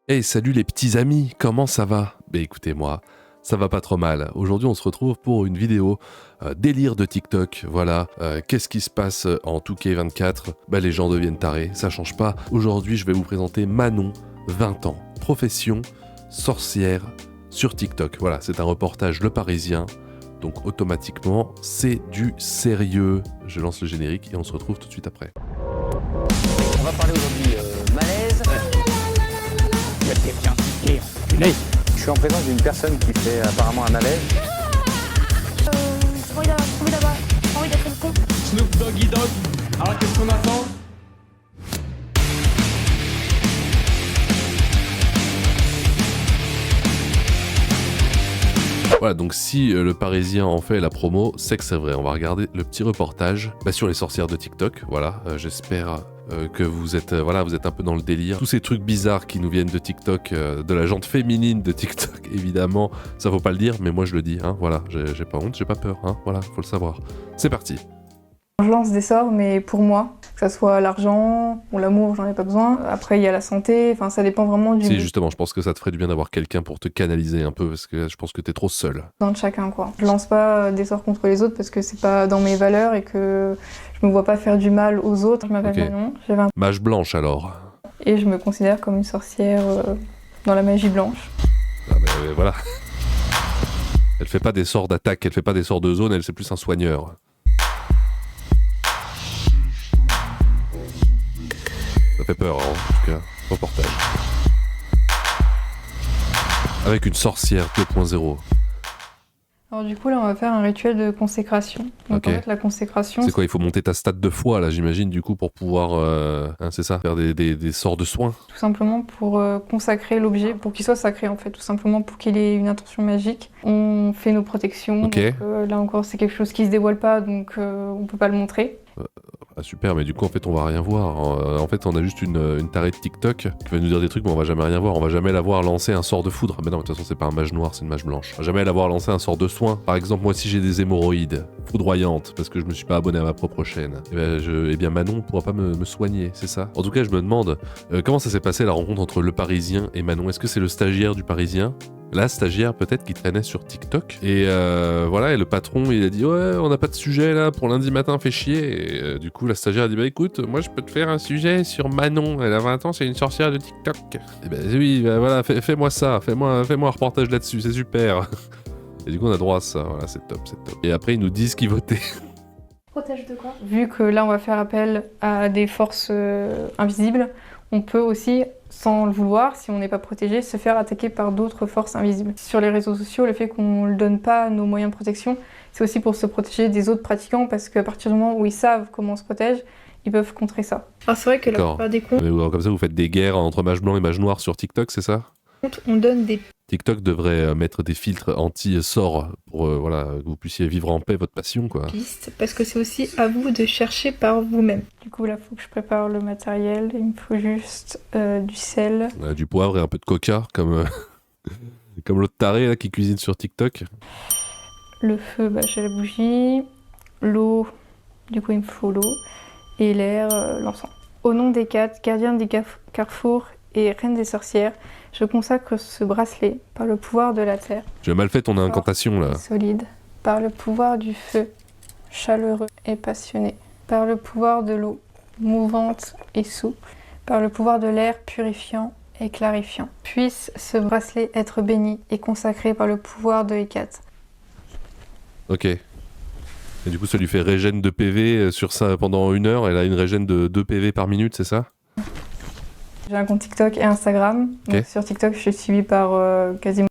Hey, salut les petits amis, comment ça va? Écoutez moi, ça va pas trop mal. Aujourd'hui on se retrouve pour une vidéo délire de TikTok, voilà. Qu'est-ce qui se passe en 2K24? Les gens deviennent tarés, ça change pas. Aujourd'hui je vais vous présenter Manon, 20 ans, profession, sorcière, sur TikTok. Voilà, c'est un reportage Le Parisien, donc automatiquement c'est du sérieux. Je lance le générique et on se retrouve tout de suite après. On va parler aujourd'hui malaise. Il y a quelqu'un qui est enculé. Je suis en présence d'une personne qui fait apparemment un malaise. J'ai envie d'avoir envie d'être le con. Snoop Doggy Dogg. Alors qu'est-ce qu'on attend? Voilà, donc si le Parisien en fait la promo, c'est que c'est vrai. On va regarder le petit reportage sur les sorcières de TikTok. Voilà, j'espère que vous êtes, vous êtes un peu dans le délire. Tous ces trucs bizarres qui nous viennent de TikTok, de la jante féminine de TikTok, évidemment, ça faut pas le dire, mais moi je le dis. Hein, voilà, j'ai pas honte, j'ai pas peur. Hein, voilà, faut le savoir. C'est parti. Je lance des sorts, mais pour moi, que ça soit l'argent ou l'amour, j'en ai pas besoin. Après, il y a la santé, enfin, ça dépend vraiment du Si, justement, je pense que ça te ferait du bien d'avoir quelqu'un pour te canaliser un peu, parce que je pense que t'es trop seul. besoin de chacun, quoi. Je lance pas des sorts contre les autres parce que c'est pas dans mes valeurs et que je me vois pas faire du mal aux autres. Je m'appelle Manon, j'ai 20 ans Mage blanche alors. et je me considère comme une sorcière dans la magie blanche. Ah, voilà. Elle fait pas des sorts d'attaque, elle fait pas des sorts de zone, elle c'est plus un soigneur. Ça fait peur, hein, en tout cas. Reportage. Avec une sorcière 2.0. Alors du coup, là, on va faire un rituel de consécration. Donc Ok. en fait, la consécration, C'est quoi, il faut monter ta stat de foi, là, j'imagine, du coup, pour pouvoir, c'est ça, faire des sorts de soins. tout simplement pour consacrer l'objet, pour qu'il soit sacré en fait, tout simplement pour qu'il ait une intention magique. On fait nos protections, Ok. donc, là encore c'est quelque chose qui se dévoile pas, donc on peut pas le montrer. Ah super, mais du coup en fait on va rien voir. En fait on a juste une tarée de TikTok qui va nous dire des trucs mais on va jamais rien voir. On va jamais la voir lancer un sort de foudre. Mais non, de toute façon c'est pas un mage noir, c'est une mage blanche. On va jamais la voir lancer un sort de soin. Par exemple moi si j'ai des hémorroïdes foudroyantes parce que je me suis pas abonné à ma propre chaîne, eh bien Manon pourra pas me soigner, c'est ça. En tout cas je me demande comment ça s'est passé la rencontre entre le Parisien et Manon. Est-ce que c'est le stagiaire du Parisien? La stagiaire peut-être qui traînait sur TikTok et et le patron il a dit ouais on n'a pas de sujet là pour lundi matin, fait chier. Et du coup la stagiaire a dit écoute moi je peux te faire un sujet sur Manon, elle a 20 ans, c'est une sorcière de TikTok. Et oui voilà fais-moi ça, fais-moi un reportage là-dessus, c'est super. Et du coup on a droit à ça, voilà c'est top. Et après ils nous disent qui voter. Protège de quoi? Vu que là on va faire appel à des forces invisibles, on peut aussi, sans le vouloir, si on n'est pas protégé, se faire attaquer par d'autres forces invisibles. Sur les réseaux sociaux, le fait qu'on ne donne pas nos moyens de protection, c'est aussi pour se protéger des autres pratiquants, parce qu'à partir du moment où ils savent comment on se protège, ils peuvent contrer ça. Alors c'est vrai que la D'accord. plupart des comptes, Comme ça vous faites des guerres entre mage blanc et mage noir sur TikTok, c'est ça? on donne des TikTok devrait mettre des filtres anti-sorts pour que vous puissiez vivre en paix votre passion quoi. pistes, parce que c'est aussi à vous de chercher par vous-même. Du coup là, il faut que je prépare le matériel, il me faut juste du sel. Du poivre et un peu de coca comme comme l'autre taré là qui cuisine sur TikTok. Le feu, j'ai la bougie. L'eau, du coup il me faut l'eau. Et l'air, l'encens. Au nom des 4 gardiens des carrefours et reines des sorcières, je consacre ce bracelet par le pouvoir de la terre, Tu as mal fait ton incantation là. solide, par le pouvoir du feu, chaleureux et passionné, par le pouvoir de l'eau, mouvante et souple, par le pouvoir de l'air purifiant et clarifiant. Puisse ce bracelet être béni et consacré par le pouvoir de Hécate. Ok. Et du coup ça lui fait régène de PV sur ça pendant 1 heure. Elle a une régène de 2 PV par minute, c'est ça? J'ai un compte TikTok et Instagram. Ok. Donc, sur TikTok, je suis suivie par quasiment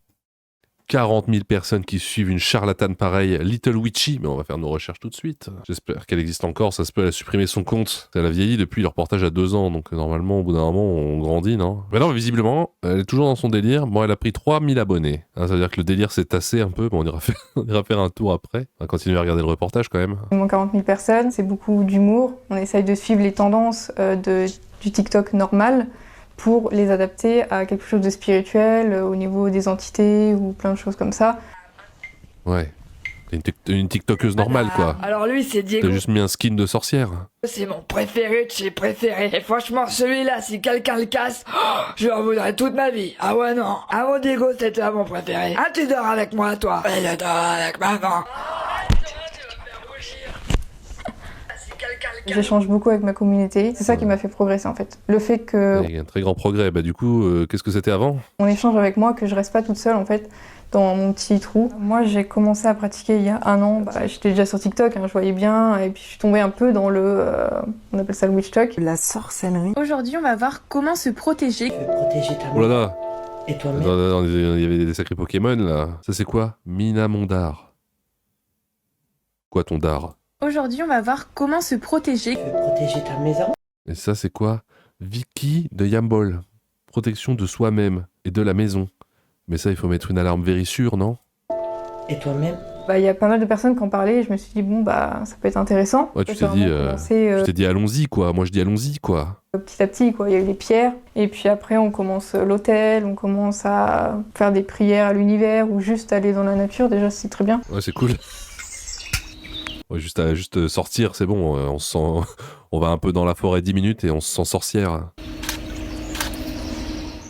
40 000 personnes qui suivent une charlatane pareille, Little Witchy, mais on va faire nos recherches tout de suite. J'espère qu'elle existe encore, ça se peut, elle a supprimé son compte. Elle a vieilli depuis le reportage à 2 ans, donc normalement, au bout d'un moment, on grandit, non? Mais non, visiblement, elle est toujours dans son délire. Bon, elle a pris 3000 abonnés. Ça veut dire que le délire s'est tassé un peu, on ira faire un tour après. On va continuer à regarder le reportage quand même. 40 000 personnes. C'est beaucoup d'humour. On essaye de suivre les tendances du TikTok normal pour les adapter à quelque chose de spirituel au niveau des entités ou plein de choses comme ça. Ouais. Une TikTokeuse normale, quoi. Alors lui, c'est T'as Diego. juste mis un skin de sorcière. C'est mon préféré de chez préférés. Et franchement, celui-là, si quelqu'un le casse, je lui en voudrais toute ma vie. Ah ouais, non. Ah mon Diego, c'est toi mon préféré. Ah, tu dors avec moi, toi. Ouais, je dors avec maman. J'échange beaucoup avec ma communauté. C'est ça qui m'a fait progresser en fait. Le fait que Il y a un très grand progrès. Bah du coup, qu'est-ce que c'était avant? on échange avec moi, que je reste pas toute seule en fait dans mon petit trou. Moi j'ai commencé à pratiquer il y a 1 an. J'étais déjà sur TikTok, je voyais bien, et puis je suis tombée un peu dans on appelle ça le witch talk. La sorcellerie. Aujourd'hui, on va voir comment se protéger. Protéger ta Oh là là. et toi-même. Non, il y avait des sacrés Pokémon là. Ça c'est quoi? Minamondar. Quoi ton dard? Aujourd'hui, on va voir comment se protéger. Protéger ta maison. Et ça c'est quoi? Vicky de Yambol. Protection de soi-même et de la maison. Mais ça il faut mettre une alarme vérissure, non? Et toi-même. Il y a pas mal de personnes qui en parlaient, et je me suis dit bon ça peut être intéressant. Ouais, tu J'ai t'es dit, vraiment commencé, tu t'es dit allons-y quoi. Moi je dis allons-y quoi. petit à petit quoi. Il y a eu les pierres, et puis après on commence l'hôtel, on commence à faire des prières à l'univers ou juste aller dans la nature. Déjà c'est très bien. Ouais, c'est cool. Ouais, juste sortir, c'est bon. On se sent, on va un peu dans la forêt 10 minutes et on se sent sorcière.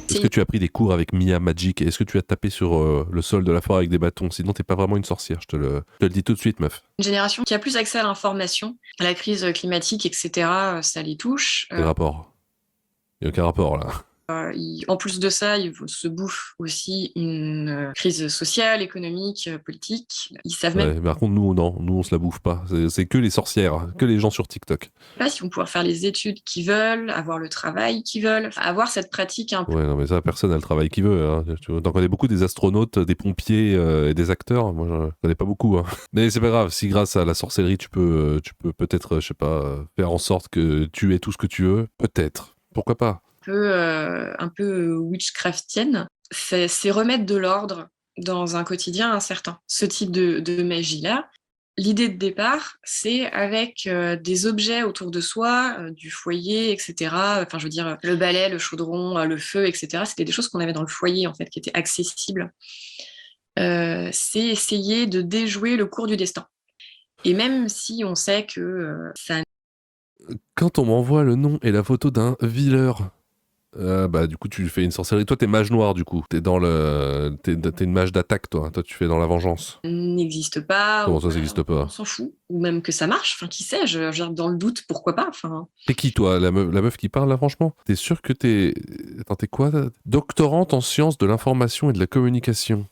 Est-ce que tu as pris des cours avec Mia Magic? Est-ce que tu as tapé sur le sol de la forêt avec des bâtons? Sinon, t'es pas vraiment une sorcière, je te le dis tout de suite, meuf. Une génération qui a plus accès à l'information, à la crise climatique, etc., ça les touche. Quel rapport? Il n'y a aucun rapport, là. En plus de ça, ils se bouffent aussi une crise sociale, économique, politique. Ils savent même Ouais, mais par contre, nous, non. Nous, on se la bouffe pas. C'est que les sorcières, que les gens sur TikTok. pas s'ils vont pouvoir faire les études qu'ils veulent, avoir le travail qu'ils veulent, avoir cette pratique un peu. Ouais, non, mais ça, personne a le travail qu'il veut. Hein. T'en connais beaucoup des astronautes, des pompiers et des acteurs. Moi, je connais pas beaucoup. Hein. Mais c'est pas grave. Si grâce à la sorcellerie, tu peux peut-être, je sais pas, faire en sorte que tu aies tout ce que tu veux, peut-être. Pourquoi pas? Un peu witchcraftienne, c'est remettre de l'ordre dans un quotidien incertain. Ce type de magie-là, l'idée de départ, c'est avec des objets autour de soi, du foyer, etc. Enfin, je veux dire, le balai, le chaudron, le feu, etc. C'était des choses qu'on avait dans le foyer, en fait, qui étaient accessibles. C'est essayer de déjouer le cours du destin. Et même si on sait que ça... Quand on m'envoie le nom et la photo d'un villeur, du coup tu fais une sorcellerie. Toi t'es mage noir du coup. T'es une mage d'attaque toi. Toi tu fais dans la vengeance. n'existe pas. Comment ça n'existe pas? On s'en fout. Ou même que ça marche. Enfin, qui sait, dans le doute, pourquoi pas. Enfin... T'es qui toi? La meuf qui parle là franchement? T'es sûr que t'es... Attends, t'es quoi? Doctorante en sciences de l'information et de la communication.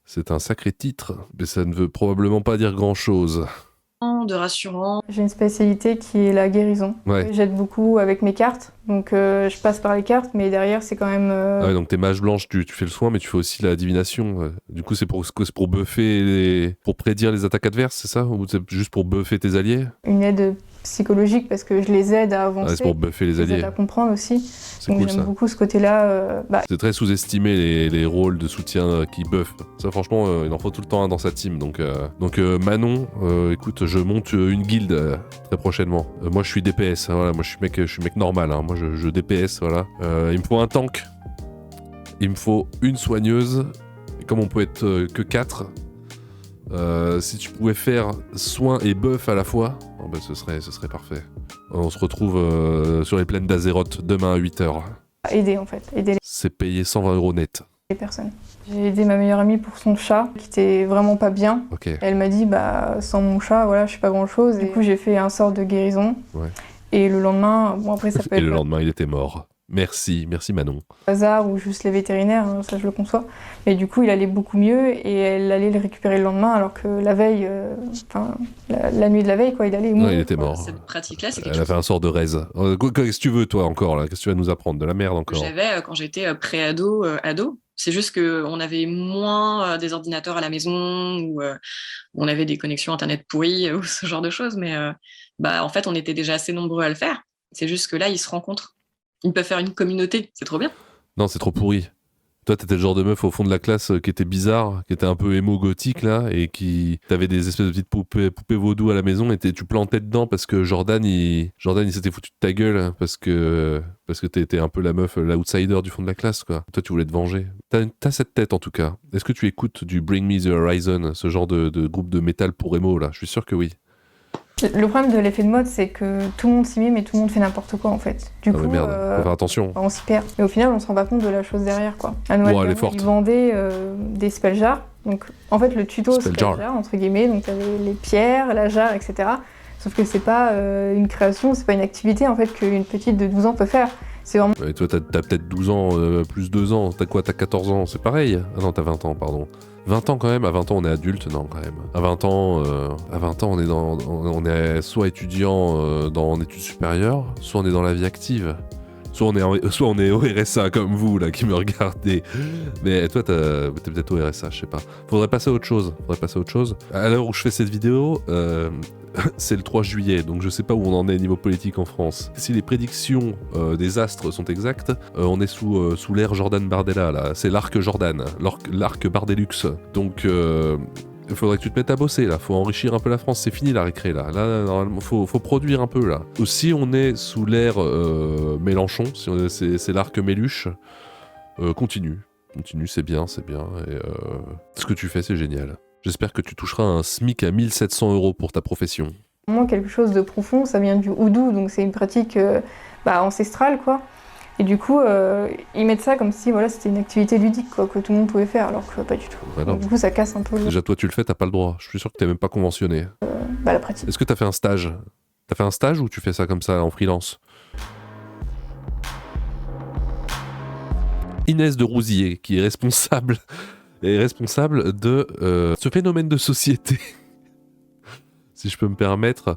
C'est un sacré titre, mais ça ne veut probablement pas dire grand-chose. De rassurant. J'ai une spécialité qui est la guérison. Ouais. J'aide beaucoup avec mes cartes, donc je passe par les cartes, mais derrière c'est quand même... Ah ouais, donc t'es mage blanche, tu fais le soin, mais tu fais aussi la divination. Du coup, c'est pour buffer, pour prédire les attaques adverses, c'est ça? Ou c'est juste pour buffer tes alliés? Une aide psychologique parce que je les aide à avancer. Ah, c'est pour buffer les je les aide alliés. à comprendre aussi. C'est Donc cool j'aime ça. beaucoup ce côté-là. C'est très sous-estimé les rôles de soutien qui buffent. Ça franchement, il en faut tout le temps un dans sa team. Donc Manon, écoute, je monte une guilde très prochainement. Moi je suis DPS, hein, voilà, moi je suis mec normal. Hein, moi je DPS, voilà. Il me faut un tank. Il me faut une soigneuse. Et comme on peut être que 4, si tu pouvais faire soin et buff à la fois, ce serait parfait. On se retrouve sur les plaines d'Azeroth demain à 8h. Aider en fait, aider C'est payé 120 € net. les personnes. J'ai aidé ma meilleure amie pour son chat qui était vraiment pas bien. Ok. Elle m'a dit sans mon chat, voilà, je suis pas grand-chose. Du coup j'ai fait un sort de guérison. Ouais. Et le lendemain, après ça peut Et être le lendemain, il était mort. Merci Manon. hasard ou juste les vétérinaires, hein, ça je le conçois. Mais du coup, il allait beaucoup mieux et elle allait le récupérer le lendemain, alors que la veille, la nuit de la veille, quoi, il allait mourir. Non, il était mort. Cette pratique-là, c'est quelque Elle a chose fait un sort de raise. Qu'est-ce que tu veux, toi, encore, là? Qu'est-ce que tu vas nous apprendre? De la merde, que encore? j'avais quand j'étais pré-ado, ado. C'est juste qu'on avait moins des ordinateurs à la maison, ou on avait des connexions Internet pourries, ou ce genre de choses. Mais en fait, on était déjà assez nombreux à le faire. C'est juste que là, ils se rencontrent. Ils peuvent faire une communauté, c'est trop bien. Non, c'est trop pourri. Toi, t'étais le genre de meuf au fond de la classe qui était bizarre, qui était un peu émo gothique là, et qui t'avais des espèces de petites poupées vaudou à la maison, et tu plantais dedans parce que Jordan il s'était foutu de ta gueule parce que t'étais un peu la meuf, l'outsider du fond de la classe quoi. Toi, tu voulais te venger. T'as cette tête en tout cas. Est-ce que tu écoutes du Bring Me the Horizon, ce genre de groupe de métal pour émo là? Je suis sûr que oui. Le problème de l'effet de mode, c'est que tout le monde s'y met, mais tout le monde fait n'importe quoi en fait. Du coup, Merde, faut faire attention. on s'y perd. Mais au final, on se rend pas compte de la chose derrière quoi. À Noël, Elle est forte. ils vendaient des spell jars. Donc en fait, le tuto Spell spell jar. jar, entre guillemets, donc t'avais les pierres, la jarre, etc. Sauf que c'est pas une création, c'est pas une activité en fait qu'une petite de 12 ans peut faire. C'est vraiment. Et toi, t'as peut-être 12 ans, plus 2 ans. T'as quoi? T'as 14 ans, c'est pareil? Ah non, t'as 20 ans, pardon. 20 ans quand même, à 20 ans on est adulte, non quand même. À 20 ans on est soit étudiant en études supérieures, soit on est dans la vie active. Soit on est au RSA comme vous là qui me regardez. Mais toi t'es peut-être au RSA, je sais pas. Faudrait passer à autre chose. À l'heure où je fais cette vidéo, c'est le 3 juillet, donc je sais pas où on en est niveau politique en France. Si les prédictions des astres sont exactes, on est sous l'ère Jordan Bardella là. C'est l'arc Jordan, l'arc Bardelux. Donc il faudrait que tu te mettes à bosser là, faut enrichir un peu la France, c'est fini la récré là. Là normalement faut produire un peu là. Si on est sous l'ère Mélenchon, c'est l'arc Méluche, continue, c'est bien. Et ce que tu fais c'est génial. J'espère que tu toucheras un SMIC à 1700 € pour ta profession. Vraiment quelque chose de profond, ça vient du houdou, donc c'est une pratique ancestrale quoi. Et du coup, ils mettent ça comme si voilà, c'était une activité ludique quoi, que tout le monde pouvait faire, alors que pas du tout. Bah Donc, du coup, ça casse un peu Déjà toi tu le fais, t'as pas le droit. Je suis sûr que t'es même pas conventionné. la pratique. Est-ce que t'as fait un stage? T'as fait un stage ou tu fais ça comme ça en freelance? Inès de Rousier, qui est responsable de ce phénomène de société, si je peux me permettre.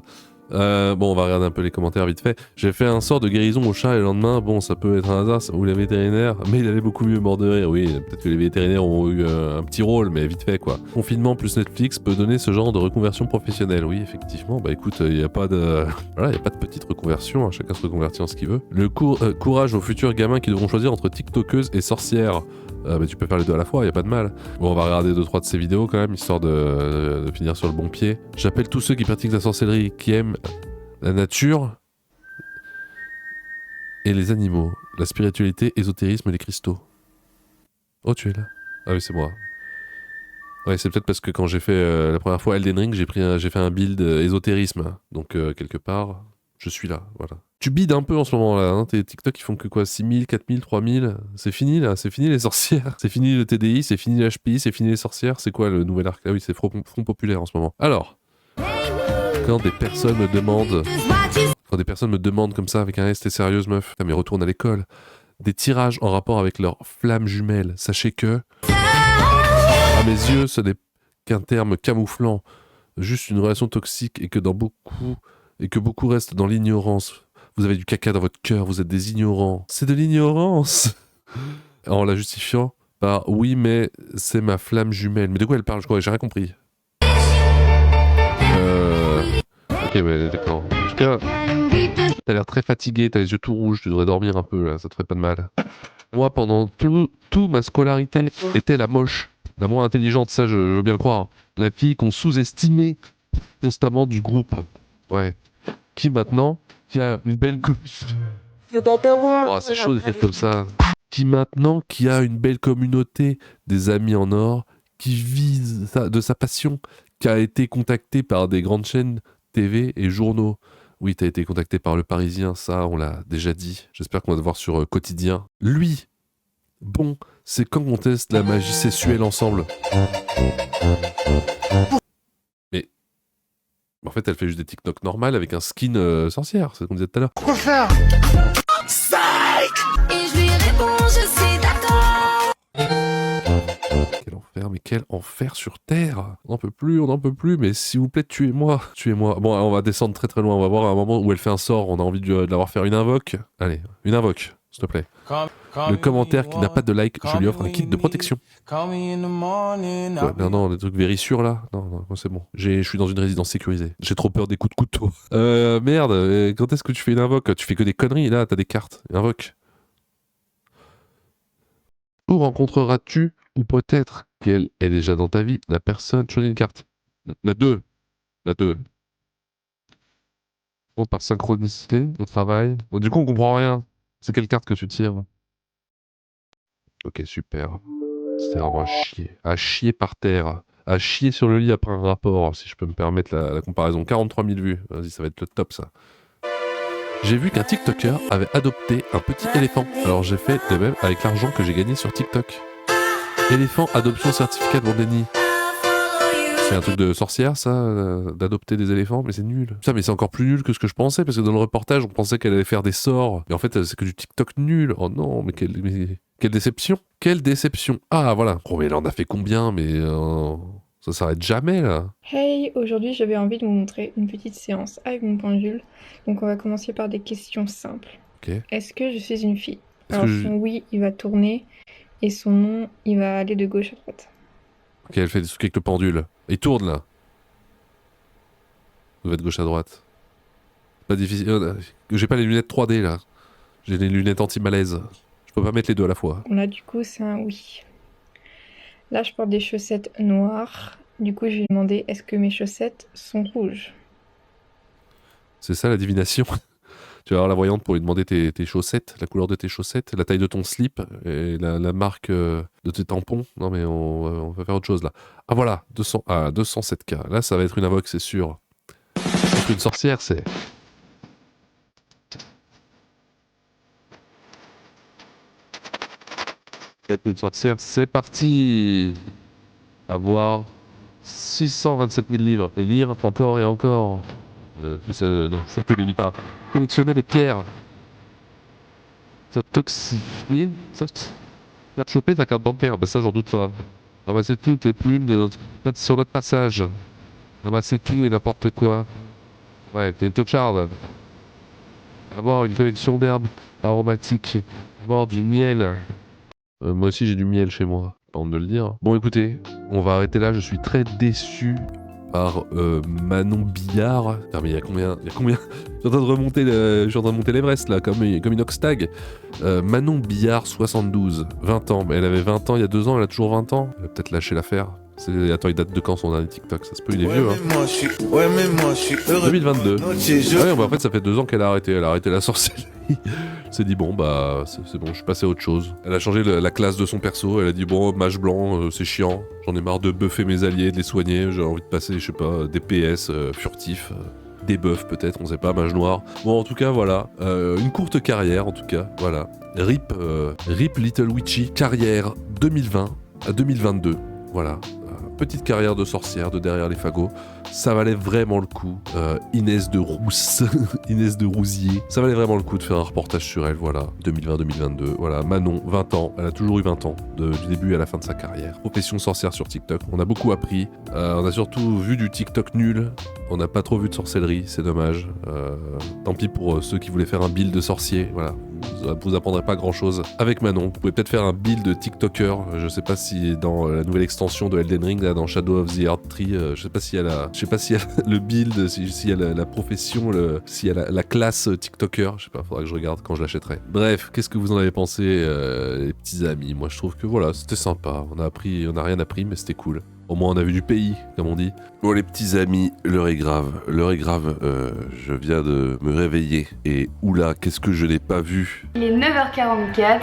Bon, on va regarder un peu les commentaires vite fait. J'ai fait un sort de guérison au chat et le lendemain, bon, ça peut être un hasard, ou les vétérinaires, mais il allait beaucoup mieux, mort de rire. Oui, peut-être que les vétérinaires ont eu un petit rôle, mais vite fait quoi. Confinement plus Netflix peut donner ce genre de reconversion professionnelle. Oui, effectivement, bah écoute, il n'y a pas de petite reconversion, hein, chacun se reconvertit en ce qu'il veut. Le courage aux futurs gamins qui devront choisir entre TikTokeuse et sorcière. Mais tu peux faire les deux à la fois, y a pas de mal. Bon, on va regarder 2-3 de ces vidéos quand même, histoire de finir sur le bon pied. J'appelle tous ceux qui pratiquent la sorcellerie, qui aiment la nature et les animaux, la spiritualité, ésotérisme et les cristaux. Oh, tu es là? Ah oui, c'est moi. Ouais, c'est peut-être parce que quand j'ai fait la première fois Elden Ring, j'ai fait un build ésotérisme. Donc, quelque part, je suis là, voilà. Tu bides un peu en ce moment-là, hein, tes TikTok ils font que quoi, 6000, 4000, 3000, c'est fini là, c'est fini les sorcières, c'est fini le TDI, c'est fini l'HPI, c'est fini les sorcières, c'est quoi le nouvel arc? Ah oui, c'est Front Populaire en ce moment. Alors, quand des personnes me demandent comme ça avec un S, t'es sérieuse meuf? Putain mais retourne à l'école. Des tirages en rapport avec leurs flammes jumelles, sachez que, à mes yeux, ce n'est qu'un terme camouflant, juste une relation toxique et que beaucoup restent dans l'ignorance. Vous avez du caca dans votre cœur, vous êtes des ignorants. C'est de l'ignorance. En la justifiant par oui, mais c'est ma flamme jumelle. Mais de quoi elle parle? Je crois que j'ai rien compris. Ok, ouais, d'accord. En tout cas, t'as l'air très fatigué, t'as les yeux tout rouges, tu devrais dormir un peu là, ça te ferait pas de mal. Moi, pendant tout ma scolarité, était la moche, la moins intelligente, ça je veux bien le croire. La fille qu'on sous-estimait constamment du groupe. Ouais. Qui maintenant, qui a une belle oh, c'est chaud de faire comme ça. Qui a une belle communauté, des amis en or, qui vit de sa passion, qui a été contacté par des grandes chaînes TV et journaux. Oui, t'as été contacté par Le Parisien, ça on l'a déjà dit. J'espère qu'on va te voir sur Quotidien. Lui, bon, c'est quand on teste la magie sexuelle ensemble. En fait, elle fait juste des TikTok normales avec un skin sorcière, c'est ce qu'on disait tout à l'heure. Quoi faire? Et je lui réponds, je suis d'accord. Quel enfer, mais quel enfer sur Terre! On n'en peut plus, mais s'il vous plaît, tuez-moi. Bon, on va descendre très très loin, on va voir un moment où elle fait un sort, on a envie de l'avoir faire une invoque. Allez, une invoque, s'il te plaît. Le commentaire qui n'a pas de like, je lui offre un kit de protection. Ouais, non, des trucs vérissures là. Non, c'est bon. Je suis dans une résidence sécurisée. J'ai trop peur des coups de couteau. Merde, quand est-ce que tu fais une invoque? Tu fais que des conneries là, t'as des cartes. Invoque. Où rencontreras-tu, ou peut-être qu'elle est déjà dans ta vie, la personne? Choisis une carte. La 2. La 2. Bon, par synchronicité, au travail. Bon, du coup, on comprend rien. C'est quelle carte que tu tires? Ok, super. C'est vraiment à chier. À chier par terre. À chier sur le lit après un rapport, si je peux me permettre la comparaison. 43 000 vues. Vas-y, ça va être le top, ça. J'ai vu qu'un TikToker avait adopté un petit éléphant. Alors j'ai fait de même avec l'argent que j'ai gagné sur TikTok. Éléphant, adoption, certificat de Bandeni. C'est un truc de sorcière, ça, d'adopter des éléphants, mais c'est nul. Putain, mais c'est encore plus nul que ce que je pensais, parce que dans le reportage, on pensait qu'elle allait faire des sorts. Et en fait, c'est que du TikTok nul. Oh non, mais quelle déception. Quelle déception. Ah, voilà. Oh, mais là, on a fait combien, mais ça s'arrête jamais, là. Hey, aujourd'hui j'avais envie de vous montrer une petite séance avec mon pendule. Donc on va commencer par des questions simples. Ok. Est-ce que je suis une fille? Est-ce Alors que son oui, il va tourner, et son non, il va aller de gauche à droite. Ok, elle fait des trucs avec le pendule. Il tourne, là. Il va de gauche à droite. Pas difficile. J'ai pas les lunettes 3D, là. J'ai les lunettes anti-malaise. Je peux pas mettre les deux à la fois. Là du coup c'est un oui. Là je porte des chaussettes noires. Du coup je lui ai demandé est-ce que mes chaussettes sont rouges? C'est ça la divination. Tu vas voir la voyante pour lui demander tes chaussettes, la couleur de tes chaussettes, la taille de ton slip et la marque de tes tampons. Non mais on va faire autre chose là. Ah voilà, 207K. Là ça va être une invoque, c'est sûr. Parce qu'une sorcière c'est... Une sorcière, c'est parti. Avoir 627 000 livres. Et lire encore et encore. Non, ça ne lit pas. Collectionner les pierres. Ça toxine. Ça va te choper ta carte bancaire. Ben ça, j'en doute pas. Ramasser toutes les plumes sur notre passage. Ramasser tout et n'importe quoi. Ouais, t'es une tocharde. Avoir une collection d'herbes aromatiques. Avoir du miel. Moi aussi, j'ai du miel chez moi. Pas honte de le dire. Bon, écoutez, on va arrêter là. Je suis très déçu par Manon Billard. Putain, mais il y a combien Je suis en train de monter l'Everest là, comme une oxtag. Manon Billard, 72, 20 ans. Mais elle avait 20 ans il y a 2 ans, elle a toujours 20 ans. Elle a peut-être lâché l'affaire. Attends, il date de quand son dernier TikTok? Ça se peut, il est vieux, hein. 2022. Ah ouais, bah en fait, ça fait 2 ans qu'elle a arrêté. Elle a arrêté la sorcellerie. Elle s'est dit, bon, bah, c'est bon, je suis passé à autre chose. Elle a changé la classe de son perso. Elle a dit, bon, mage blanc, c'est chiant. J'en ai marre de buffer mes alliés, de les soigner. J'ai envie de passer, je sais pas, des PS furtifs. Des buffs, peut-être, on sait pas, mage noir. Bon, en tout cas, voilà. Une courte carrière, en tout cas. Voilà. RIP Little Witchy. Carrière 2020 à 2022. Voilà. Petite carrière de sorcière de derrière les fagots, ça valait vraiment le coup. Inès de Rousse, Inès de Rousier, ça valait vraiment le coup de faire un reportage sur elle, voilà, 2020-2022. Voilà, Manon, 20 ans, elle a toujours eu 20 ans, du début à la fin de sa carrière. Profession sorcière sur TikTok, on a beaucoup appris, on a surtout vu du TikTok nul, on n'a pas trop vu de sorcellerie, c'est dommage. Tant pis pour ceux qui voulaient faire un build de sorcier, voilà. Vous apprendrez pas grand chose avec Manon. Vous pouvez peut-être faire un build de TikToker. Je sais pas si dans la nouvelle extension de Elden Ring, là, dans Shadow of the Erd Tree, je sais pas s'il y a le build, s'il y a la profession, s'il y a la classe TikToker. Je sais pas, faudra que je regarde quand je l'achèterai. Bref, qu'est-ce que vous en avez pensé, les petits amis? Moi, je trouve que voilà, c'était sympa. On a rien appris, mais c'était cool. Au moins, on a vu du pays, comme on dit. Bon, les petits amis, l'heure est grave. L'heure est grave. Je viens de me réveiller. Et oula, qu'est-ce que je n'ai pas vu? Il est 9h44.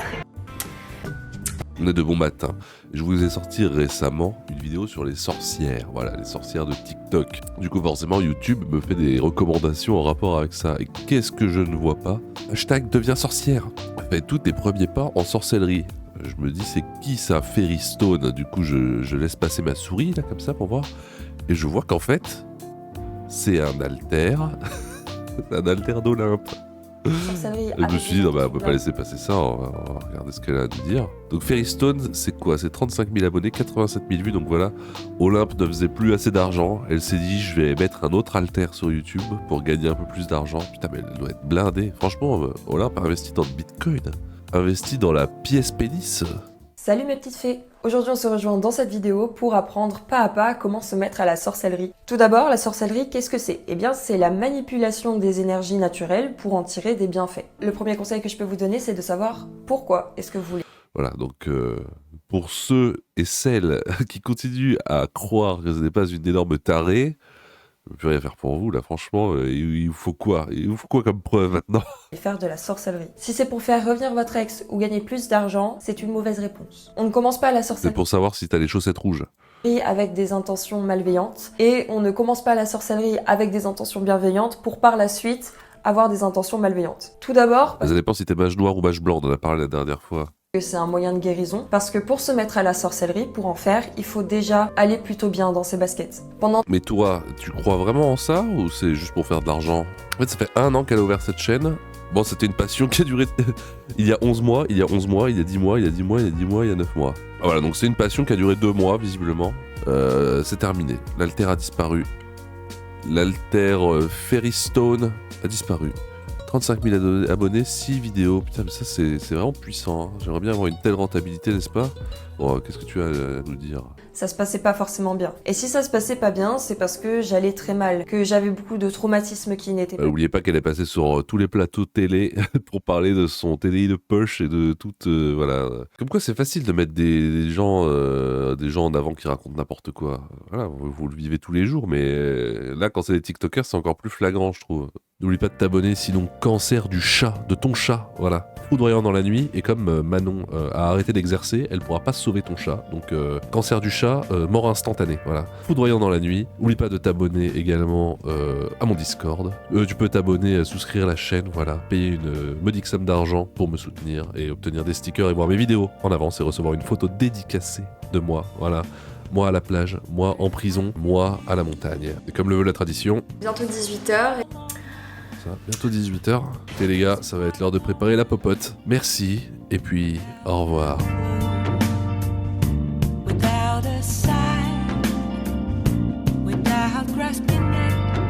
On est de bon matin. Je vous ai sorti récemment une vidéo sur les sorcières. Voilà, les sorcières de TikTok. Du coup, forcément, YouTube me fait des recommandations en rapport avec ça. Et qu'est-ce que je ne vois pas? Hashtag deviens sorcière. Fais tous tes premiers pas en sorcellerie. Je me dis, c'est qui ça? Fairy Stone. Du coup, je laisse passer ma souris, là, comme ça, pour voir. Et je vois qu'en fait, c'est un alter. C'est un alter d'Olympe. Je me suis dit, non, bah, on peut pas laisser passer ça, on va regarder ce qu'elle a à nous dire. Donc Fairy Stone, c'est quoi? C'est 35 000 abonnés, 87 000 vues, donc voilà. Olympe ne faisait plus assez d'argent, elle s'est dit, je vais mettre un autre alter sur YouTube pour gagner un peu plus d'argent. Putain, mais elle doit être blindée. Franchement, Olympe a investi dans le Bitcoin, investi dans la pièce pénis. Salut mes petites fées! Aujourd'hui on se rejoint dans cette vidéo pour apprendre pas à pas comment se mettre à la sorcellerie. Tout d'abord, la sorcellerie, qu'est-ce que c'est? Eh bien c'est la manipulation des énergies naturelles pour en tirer des bienfaits. Le premier conseil que je peux vous donner, c'est de savoir pourquoi est-ce que vous voulez. Voilà, donc pour ceux et celles qui continuent à croire que ce n'est pas une énorme tarée, je ne peux plus rien faire pour vous, là, franchement, il vous faut quoi? Il vous faut quoi comme preuve maintenant? Et faire de la sorcellerie. Si c'est pour faire revenir votre ex ou gagner plus d'argent, c'est une mauvaise réponse. On ne commence pas la C'est sorcellerie pour savoir si t'as les chaussettes rouges. avec des intentions malveillantes et on ne commence pas la sorcellerie avec des intentions bienveillantes pour par la suite avoir des intentions malveillantes. Tout d'abord, Ça dépend si t'es mage noir ou mage blanc, on en a parlé la dernière fois. que c'est un moyen de guérison, parce que pour se mettre à la sorcellerie, pour en faire, il faut déjà aller plutôt bien dans ses baskets. Pendant Mais toi, tu crois vraiment en ça ou c'est juste pour faire de l'argent? En fait, ça fait 1 an qu'elle a ouvert cette chaîne. Bon, c'était une passion qui a duré il y a 11 mois, il y a 11 mois, il y a 10 mois, il y a 10 mois, il y a 10 mois, il y a 9 mois. Ah, voilà, donc c'est une passion qui a duré 2 mois, visiblement. C'est terminé. L'alter a disparu. L'alter Ferrystone a disparu. 35 000 abonnés, 6 vidéos. Putain, mais ça, c'est vraiment puissant. Hein. J'aimerais bien avoir une telle rentabilité, n'est-ce pas? Bon, qu'est-ce que tu as à nous dire? ça se passait pas forcément bien. Et si ça se passait pas bien, c'est parce que j'allais très mal, que j'avais beaucoup de traumatismes qui n'étaient pas... N'oubliez pas qu'elle est passée sur tous les plateaux télé pour parler de son TDI de poche et de toute... voilà. Comme quoi, c'est facile de mettre des gens en avant qui racontent n'importe quoi. Voilà, vous le vivez tous les jours, mais là, quand c'est des TikTokers, c'est encore plus flagrant, je trouve. N'oublie pas de t'abonner, sinon cancer du chat, de ton chat, voilà. Foudroyant dans la nuit, et comme Manon a arrêté d'exercer, elle pourra pas sauver ton chat. Donc cancer du chat, mort instantanée, voilà. Foudroyant dans la nuit. N'oublie pas de t'abonner également à mon Discord. Tu peux t'abonner, souscrire la chaîne, voilà. Payer une modique somme d'argent pour me soutenir et obtenir des stickers et voir mes vidéos en avance et recevoir une photo dédicacée de moi, voilà. Moi à la plage, moi en prison, moi à la montagne. Et comme le veut la tradition... Bientôt 18h. Bientôt 18h. Et les gars, ça va être l'heure de préparer la popote. Merci, et puis au revoir. Without a sign, without grasping it.